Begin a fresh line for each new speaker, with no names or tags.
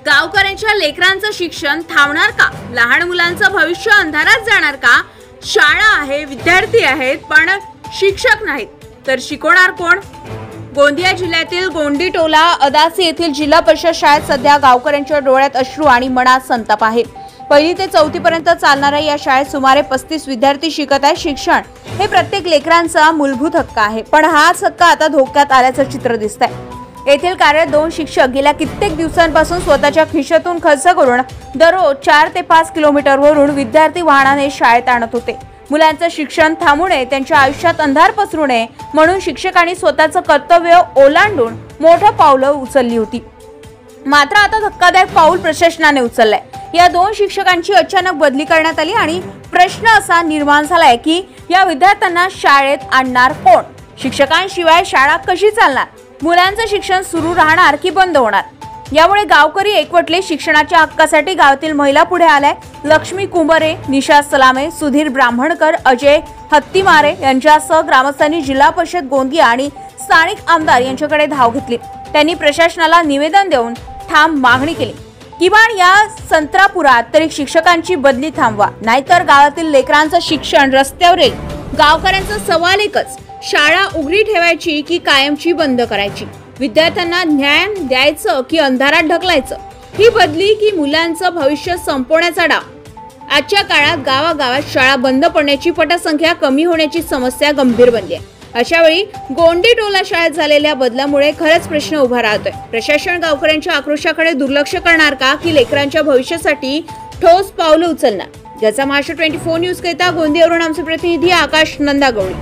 गावकऱ्यांच्या लेकरांचं शिक्षण थांबणार का? लहान मुलांचं भविष्य अंधारात जाणार का? शाळा आहे, विद्यार्थी आहेत, पण शिक्षक नाहीत, तर शिकवणार कोण? गोंदिया जिल्ह्यातील गोंडीटोला अदासी येथील जिल्हा परिषद शाळेत सध्या गावकऱ्यांच्या डोळ्यात अश्रू आणि मनात संताप आहे। पहिली ते चौथी पर्यंत चालणाऱ्या या शाळेत सुमारे 35 विद्यार्थी शिकत आहेत। शिक्षण हे प्रत्येक लेकरांचा मूलभूत हक्क आहे, पण हाच हक्क आता धोक्यात आल्याचं चित्र दिसतंय। येथील कार्यरत 2 शिक्षक गेल्या कित्येक दिवसांपासून स्वतःच्या खिशातून खर्च करून दररोज 4 ते 5 किलोमीटरवरून विद्यार्थी वाहनाने शाळेत आणत होते। मुलांचं शिक्षण थांबू नये, त्यांच्या आयुष्यात अंधार पसरू नये म्हणून शिक्षकांनी स्वतःचं कर्तव्य ओलांडून मोठं पावलं उचलली होती। मात्र आता धक्कादायक पाऊल प्रशासनाने उचललंय। या 2 शिक्षकांची अचानक बदली करण्यात आली आणि प्रश्न असा निर्माण झालाय की या विद्यार्थ्यांना शाळेत आणणार कोण? शिक्षकांशिवाय शाळा कशी चालणार? मुलांचं शिक्षण सुरू राहणार की बंद होणार? यामुळे गावकरी एकवटले। शिक्षणाच्या हक्कासाठी गावातील महिला पुढे आल्या। लक्ष्मी कुंभरे, निशा सलामे, सुधीर ब्राह्मणकर, अजय हत्तीमारे यांच्यासह ग्रामस्थांनी जिल्हा परिषद गोंदिया आणि स्थानिक आमदार यांच्याकडे धाव घेतली। त्यांनी प्रशासनाला निवेदन देऊन ठाम मागणी केली, किमान या संत्रापुरात तरी शिक्षकांची बदली थांबवा, नाहीतर गावातील लेकरांचं शिक्षण रस्त्यावर येईल। गावकऱ्यांचा सवाल एकच, शाळा उघडी ठेवायची की कायमची बंद करायची? विद्यार्थ्यांना न्याय द्यायचं की अंधारात ढकलायचं? ही बदली की मुलांचं भविष्य संपवण्याचा डाव? आजच्या काळात गावागावात शाळा बंद पडण्याची पटसंख्या कमी होण्याची समस्या गंभीर बनली आहे। अशा वेळी गोंडीटोला शाळेत झालेल्या बदलामुळे खरंच प्रश्न उभा राहतोय। प्रशासन गावकऱ्यांच्या आक्रोशाकडे दुर्लक्ष करणार का की लेकरांच्या भविष्यासाठी ठोस पावलं उचलणार? याचा महाराष्ट्र 24 न्यूज करिता गोंदियावरून आमचे प्रतिनिधी आकाश नंदागवळी।